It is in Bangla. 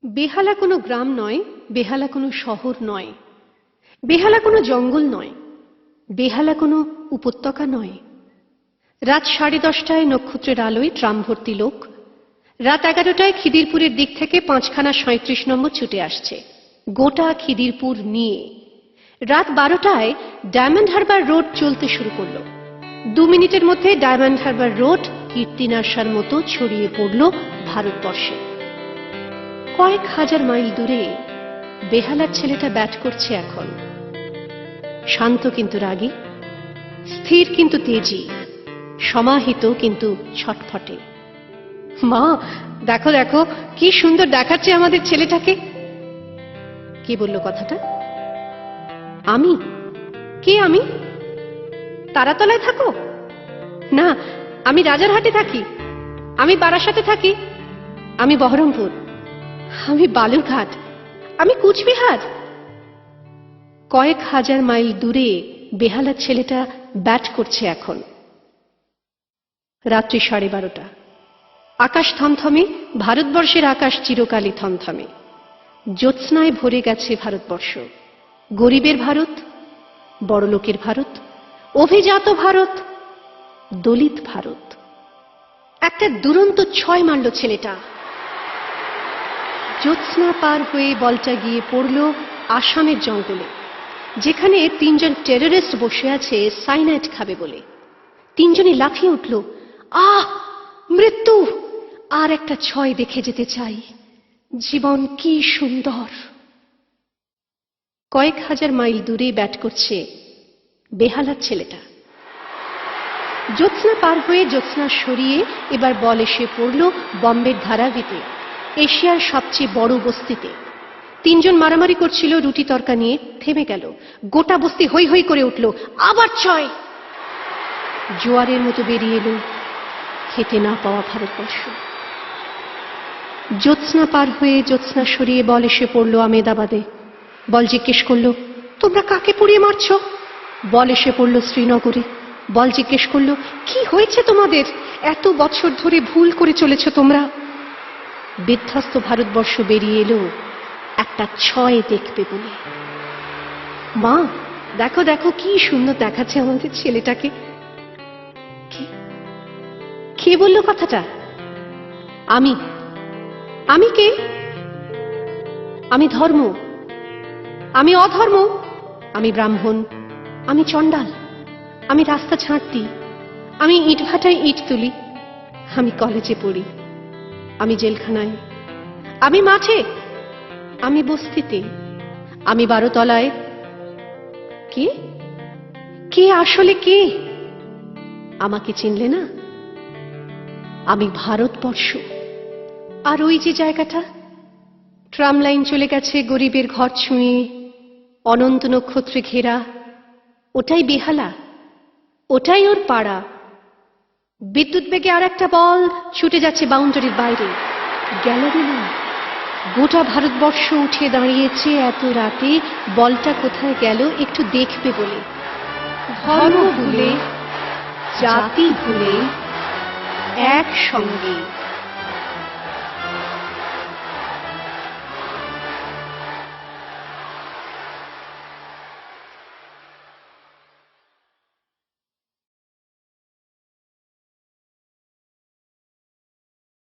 বেহালা কোনো গ্রাম নয়, বেহালা কোনো শহর নয়, বেহালা কোনো জঙ্গল নয়, বেহালা কোনো উপত্যকা নয়। রাত 10:30টায় নক্ষত্রের আলোয় ট্রাম ভর্তি লোক, রাত 11টায় খিদিরপুরের দিক থেকে 5খানা 37 নম্বর ছুটে আসছে গোটা খিদিরপুর নিয়ে। রাত 12টায় ডায়মন্ড হারবার রোড চলতে শুরু করলো। 2 মিনিটের মধ্যে ডায়মন্ড হারবার রোড কীর্তিনাশার মতো ছড়িয়ে পড়ল ভারতবর্ষে। কয়েক হাজার মাইল দূরে বেহালার ছেলেটা ব্যাট করছে এখন। শান্ত কিন্তু রাগী, স্থির কিন্তু তেজি, সমাহিত কিন্তু ছটফটে। মা, দেখো দেখো কি সুন্দর দেখাচ্ছে আমাদের ছেলেটাকে। কে বলল কথাটা? আমি? কে আমি? তারাতলায় থাকো? না, আমি রাজারহাটে থাকি, আমি বারাসাতে থাকি, আমি বহরমপুর, আমি বালুরঘাট, আমি কুচবিহার। কয়েক হাজার মাইল দূরে বেহালার ছেলেটা ব্যাট করছে এখন। রাত্রি 12:30। আকাশ থমথমে, ভারতবর্ষের আকাশ চিরকালই থমথমে। জ্যোৎস্নায় ভরে গেছে ভারতবর্ষ। গরিবের ভারত, বড়লোকের ভারত, অভিজাত ভারত, দলিত ভারত। একটা দুরন্ত 6 মারল ছেলেটা। জ্যোৎস্না পার হয়ে বলটা গিয়ে পড়ল আসামের জঙ্গলে, যেখানে 3 জন টেররিস্ট বসে আছে সাইনাইড খাবে বলে। 3 জনই লাফিয়ে উঠল, আহ, মৃত্যু! আর একটা 6 দেখে যেতে চাই। জীবন কি সুন্দর! কয়েক হাজার মাইল দূরে ব্যাট করছে বেহালার ছেলেটা। জ্যোৎস্না পার হয়ে জ্যোৎস্না সরিয়ে এবার বল এসে পড়ল বম্বের ধারাভিতে, এশিয়ার সবচেয়ে বড় বস্তিতে। 3 জন মারামারি করছিল রুটি তরকা নিয়ে, থেমে গেল। গোটা বস্তি হৈ হৈ করে উঠল, আবার 6! জোয়ারের মতো বেরিয়ে এলো খেতে না পাওয়া ভারতবর্ষ। জ্যোৎস্না পার হয়ে জ্যোৎস্না সরিয়ে বল এসে পড়ল আমেদাবাদে। বল জিজ্ঞেস করলো, তোমরা কাকে পুড়িয়ে মারছ? বল এসে পড়ল শ্রীনগরে। বল জিজ্ঞেস করলো, কি হয়েছে তোমাদের? এত বছর ধরে ভুল করে চলেছ তোমরা। বিধ্বস্ত ভারতবর্ষ বেরিয়ে এলো একটা 6 দেখবে বলে। মা, দেখো দেখো কি সুন্দর দেখাচ্ছে আমাদের ছেলেটাকে। কে বলল কথাটা? আমি? আমি কে? আমি ধর্ম, আমি অধর্ম, আমি ব্রাহ্মণ, আমি চণ্ডাল, আমি রাস্তা ছাঁটতি, আমি ইটভাটায় ইট তুলি, আমি কলেজে পড়ি, আমি জেলখানায়, আমি মাঠে, আমি বস্তিতে, আমি 12 তলায়। কে? কে আসলে কে? আমাকে চিনলে না? আমি ভারতবর্ষ। আর ওই যে জায়গাটা, ট্রাম লাইন চলে গেছে গরিবের ঘর ছুঁয়ে, অনন্ত নক্ষত্রে ঘেরা, ওটাই বেহালা, ওটাই ওর পাড়া। বিদ্যুৎ বেগে আর একটা বল ছুটে যাচ্ছে বাউন্ডারির বাইরে। গ্যালারি না, গোটা ভারতবর্ষ উঠে দাঁড়িয়েছে এত রাতে বলটা কোথায় গেল একটু দেখবে বলে। ধর্ম ভুলে, জাতি ভুলে, একসঙ্গে।